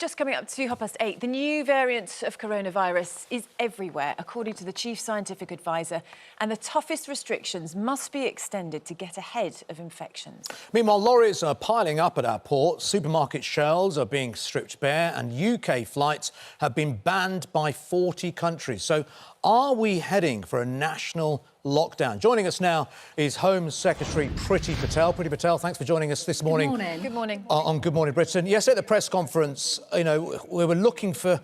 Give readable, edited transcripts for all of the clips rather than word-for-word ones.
just coming up to 8:30. The new variant of coronavirus is everywhere, according to the chief scientific advisor, and the toughest restrictions must be extended to get ahead of infections. Meanwhile, lorries are piling up at our ports, supermarket shelves are being stripped bare, and UK flights have been banned by 40 countries. So are we heading for a national lockdown? Joining us now is Home Secretary Priti Patel. Priti Patel, thanks for joining us this morning. Good morning. Good morning. On Good Morning Britain. Yes, at the press conference, we were looking for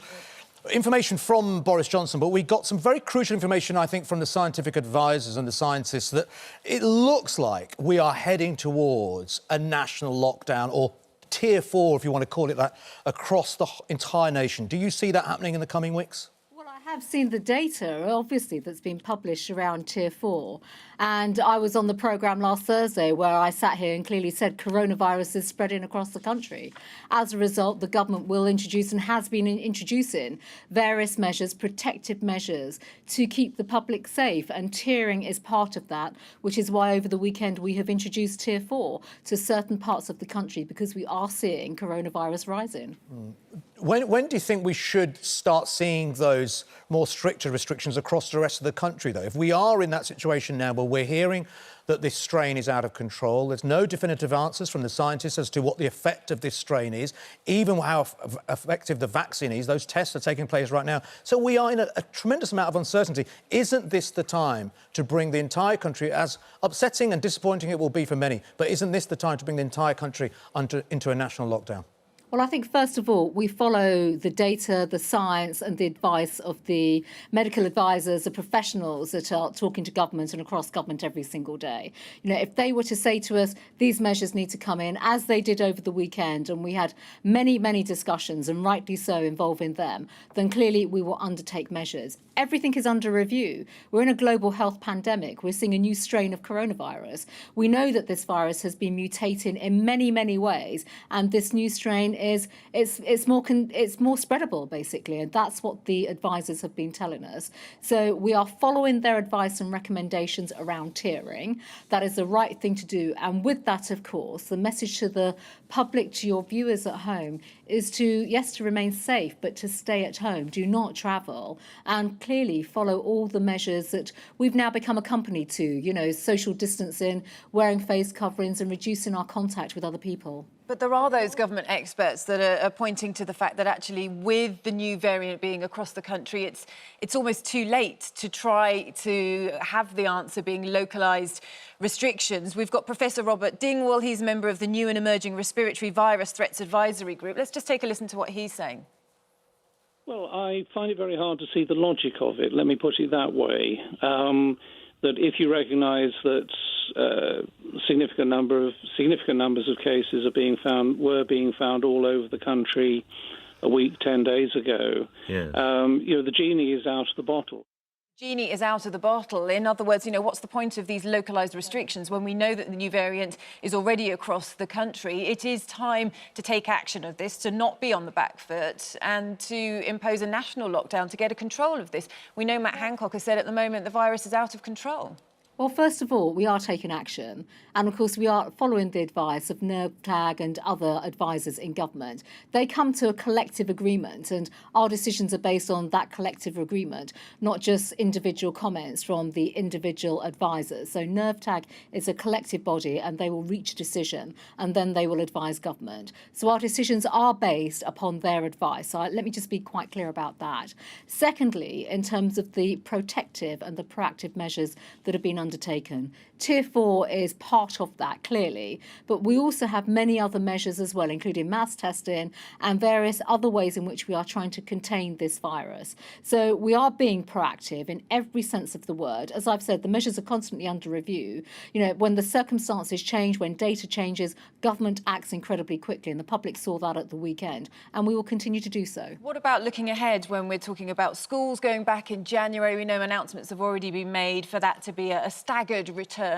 information from Boris Johnson, but we got some very crucial information, I think, from the scientific advisors and the scientists that it looks like we are heading towards a national lockdown, or Tier 4, if you want to call it that, across the entire nation. Do you see that happening in the coming weeks? I've seen the data, obviously, that's been published around Tier 4. And I was on the programme last Thursday where I sat here and clearly said coronavirus is spreading across the country. As a result, the government will introduce and has been introducing various measures, protective measures, to keep the public safe. And tiering is part of that, which is why over the weekend we have introduced Tier 4 to certain parts of the country, because we are seeing coronavirus rising. When do you think we should start seeing those more stricter restrictions across the rest of the country, though? If we are in that situation now where we're hearing that this strain is out of control, there's no definitive answers from the scientists as to what the effect of this strain is, even how effective the vaccine is. Those tests are taking place right now. So we are in a tremendous amount of uncertainty. Isn't this the time to bring the entire country, as upsetting and disappointing it will be for many, but isn't this the time to bring the entire country into a national lockdown? Well, I think, first of all, we follow the data, the science and the advice of the medical advisors, the professionals that are talking to government and across government every single day. If they were to say to us, these measures need to come in, as they did over the weekend, and we had many, many discussions, and rightly so, involving them, then clearly we will undertake measures. Everything is under review. We're in a global health pandemic. We're seeing a new strain of coronavirus. We know that this virus has been mutating in many, many ways, and this new strain it's more spreadable, basically, and that's what the advisors have been telling us. So we are following their advice and recommendations around tiering. That is the right thing to do, and with that, of course, the message to the public, to your viewers at home, is to remain safe, but to stay at home. Do not travel, and clearly follow all the measures that we've now become accustomed to. Social distancing, wearing face coverings, and reducing our contact with other people. But there are those government experts that are pointing to the fact that actually, with the new variant being across the country, it's almost too late to try to have the answer being localised restrictions. We've got Professor Robert Dingwall. He's a member of the New and Emerging Respiratory Virus Threats Advisory Group. Let's just take a listen to what he's saying. Well, I find it very hard to see the logic of it, let me put it that way. That if you recognise that significant numbers of cases were being found all over the country a week, 10 days ago, the genie is out of the bottle. Genie is out of the bottle. In other words, what's the point of these localised restrictions when we know that the new variant is already across the country? It is time to take action of this, to not be on the back foot, and to impose a national lockdown to get a control of this. We know Matt Hancock has said at the moment the virus is out of control. Well, first of all, we are taking action. And of course, we are following the advice of NERVTAG and other advisors in government. They come to a collective agreement, and our decisions are based on that collective agreement, not just individual comments from the individual advisors. So NERVTAG is a collective body, and they will reach a decision, and then they will advise government. So our decisions are based upon their advice. So let me just be quite clear about that. Secondly, in terms of the protective and the proactive measures that have been undertaken, Tier 4 is part of that, clearly, but we also have many other measures as well, including mass testing and various other ways in which we are trying to contain this virus. So we are being proactive in every sense of the word. As I've said, the measures are constantly under review. When the circumstances change, when data changes, government acts incredibly quickly, and the public saw that at the weekend, and we will continue to do so. What about looking ahead when we're talking about schools going back in January? We know announcements have already been made for that to be a staggered return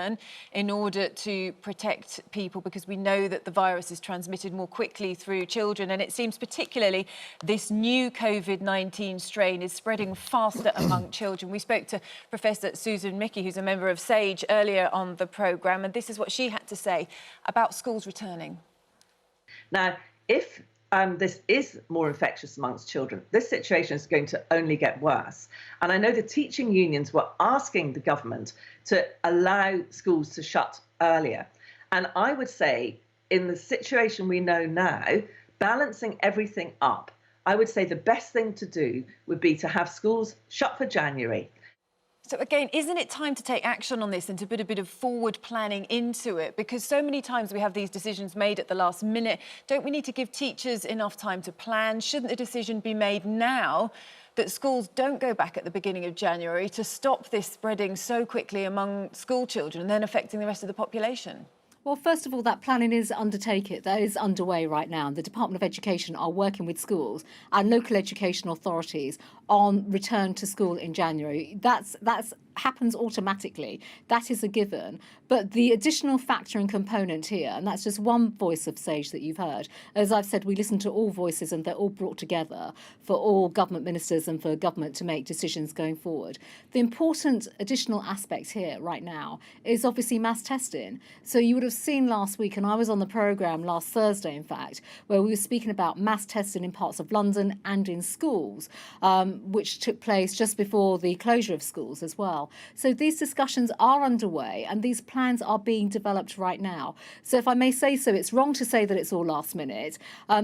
in order to protect people, because we know that the virus is transmitted more quickly through children, and it seems particularly this new COVID-19 strain is spreading faster among children. We spoke to Professor Susan Mickey, who's a member of SAGE, earlier on the programme, and this is what she had to say about schools returning. Now, if this is more infectious amongst children, this situation is going to only get worse. And I know the teaching unions were asking the government to allow schools to shut earlier. And I would say, in the situation we know now, balancing everything up, I would say the best thing to do would be to have schools shut for January. So again, isn't it time to take action on this and to put a bit of forward planning into it? Because so many times we have these decisions made at the last minute. Don't we need to give teachers enough time to plan? Shouldn't the decision be made now that schools don't go back at the beginning of January to stop this spreading so quickly among school children and then affecting the rest of the population? Well, first of all, that planning is underway right now. The Department of Education are working with schools and local education authorities on return to school in January. That's happens automatically. That is a given. But the additional factor and component here, and that's just one voice of SAGE that you've heard. As I've said, we listen to all voices and they're all brought together for all government ministers and for government to make decisions going forward. The important additional aspect here right now is obviously mass testing. So you would have seen last week, and I was on the programme last Thursday, in fact, where we were speaking about mass testing in parts of London and in schools, which took place just before the closure of schools as well. So these discussions are underway and these plans are being developed right now. So if I may say so, it's wrong to say that it's all last minute.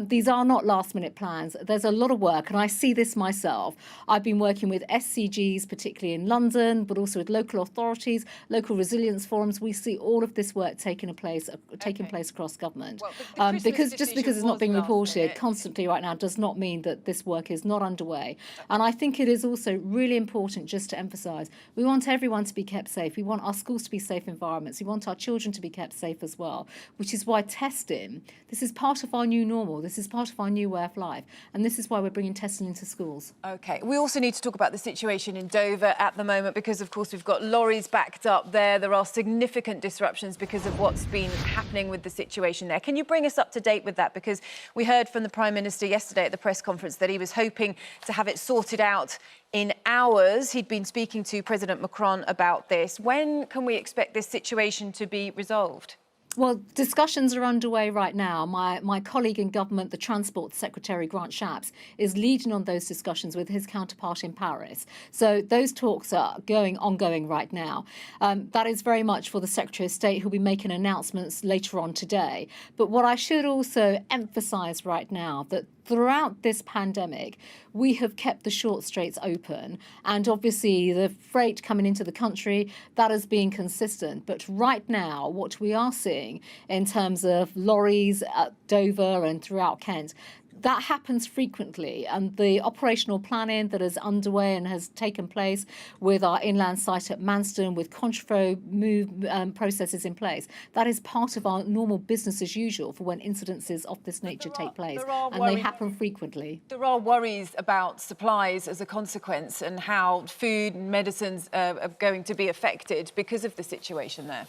These are not last minute plans. There's a lot of work, and I see this myself. I've been working with SCGs, particularly in London, but also with local authorities, local resilience forums. We see all of this work taking place across government. Well, because it's not being reported constantly right now does not mean that this work is not underway. And I think it is also really important just to emphasise, we want everyone to be kept safe. We want our schools to be safe environments. We want our children to be kept safe as well, which is why testing, this is part of our new normal. This is part of our new way of life. And this is why we're bringing testing into schools. OK. We also need to talk about the situation in Dover at the moment because, of course, we've got lorries backed up there. There are significant disruptions because of what's been happening with the situation there. Can you bring us up to date with that? Because we heard from the Prime Minister yesterday at the press conference that he was hoping to have it sorted out in hours. He'd been speaking to President Macron about this. When can we expect this situation to be resolved? Well, discussions are underway right now. My colleague in government, the Transport Secretary, Grant Shapps, is leading on those discussions with his counterpart in Paris. So those talks are ongoing right now. That is very much for the Secretary of State, who'll be making announcements later on today. But what I should also emphasise right now, that throughout this pandemic, we have kept the short straits open. And obviously, the freight coming into the country, that has been consistent. But right now, what we are seeing in terms of lorries at Dover and throughout Kent, that happens frequently, and the operational planning that is underway and has taken place with our inland site at Manston, with Contraflow processes in place, that is part of our normal business as usual for when incidences of this nature take place, and they happen frequently. There are worries about supplies as a consequence and how food and medicines are going to be affected because of the situation there.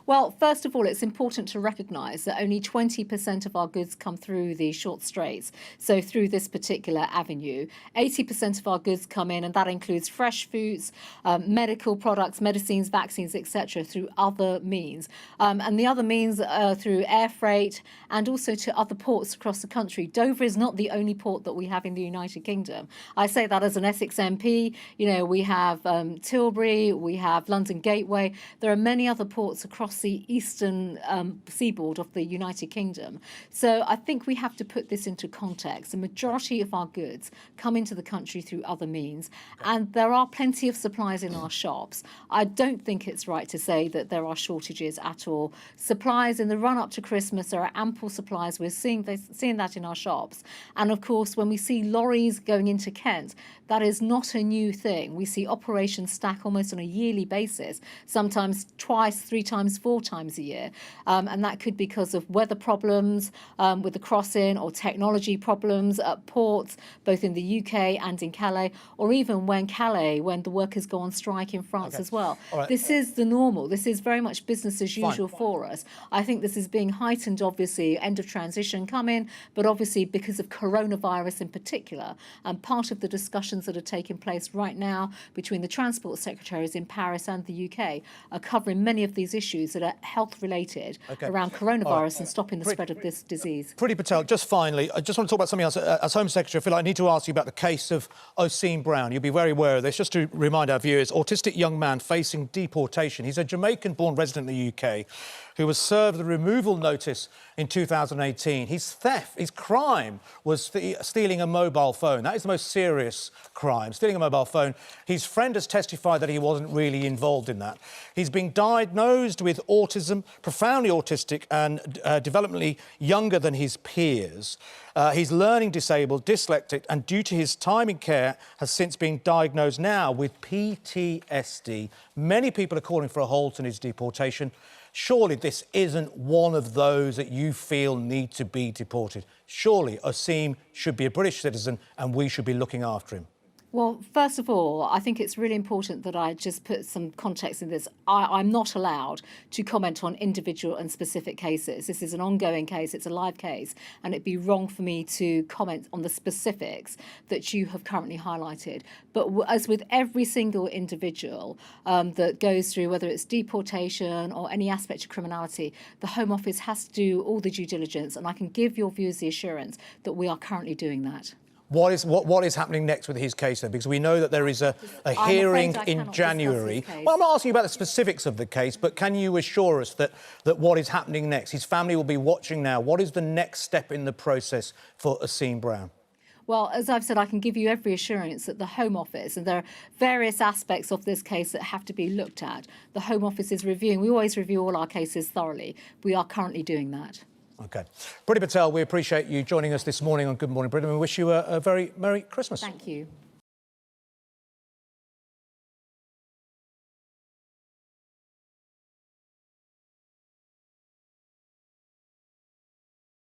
Well, first of all, it's important to recognise that only 20% of our goods come through the short straits, so through this particular avenue. 80% of our goods come in, and that includes fresh foods, medical products, medicines, vaccines, etc., through other means. And the other means through air freight and also to other ports across the country. Dover is not the only port that we have in the United Kingdom. I say that as an Essex MP. You know, we have Tilbury, we have London Gateway. There are many other ports across the eastern seaboard of the United Kingdom. So I think we have to put this into context. The majority of our goods come into the country through other means, and there are plenty of supplies in our shops. I don't think it's right to say that there are shortages at all. Supplies in the run-up to Christmas, there are ample supplies. We're seeing that in our shops. And of course, when we see lorries going into Kent, that is not a new thing. We see operations stack almost on a yearly basis, sometimes twice, 3 times, 4 times a year. And that could be because of weather problems with the crossing, or technology problems at ports, both in the UK and in Calais, or even when the workers go on strike in France as well. Right. This is the normal. This is very much business as usual for us. I think this is being heightened, obviously, end of transition coming, but obviously because of coronavirus in particular. And part of the discussions that are taking place right now between the transport secretaries in Paris and the UK are covering many of these issues that are health-related around coronavirus and stopping the spread of this disease. Priti Patel, just finally, I just want to talk about something else. As Home Secretary, I feel like I need to ask you about the case of Osim Brown. You'll be very aware of this. Just to remind our viewers, autistic young man facing deportation. He's a Jamaican-born resident in the UK who was served the removal notice in 2018. His crime was stealing a mobile phone. That is the most serious crime, stealing a mobile phone. His friend has testified that he wasn't really involved in that. He's been diagnosed with autism, profoundly autistic and developmentally younger than his peers. He's learning disabled, dyslexic, and due to his time in care, has since been diagnosed now with PTSD. Many people are calling for a halt on his deportation. Surely this isn't one of those that you feel need to be deported. Surely Osim should be a British citizen and we should be looking after him. Well, first of all, I think it's really important that I just put some context in this. I'm not allowed to comment on individual and specific cases. This is an ongoing case, it's a live case, and it'd be wrong for me to comment on the specifics that you have currently highlighted. But as with every single individual that goes through, whether it's deportation or any aspect of criminality, the Home Office has to do all the due diligence, and I can give your viewers the assurance that we are currently doing that. What is happening next with his case, then? Because we know that there is a hearing in January. Well, I'm not asking you about the specifics of the case, but can you assure us that what is happening next? His family will be watching now. What is the next step in the process for Osim Brown? Well, as I've said, I can give you every assurance that the Home Office, and there are various aspects of this case that have to be looked at. The Home Office is reviewing. We always review all our cases thoroughly. We are currently doing that. OK. Priti Patel, we appreciate you joining us this morning on Good Morning Britain. We wish you a very Merry Christmas. Thank you.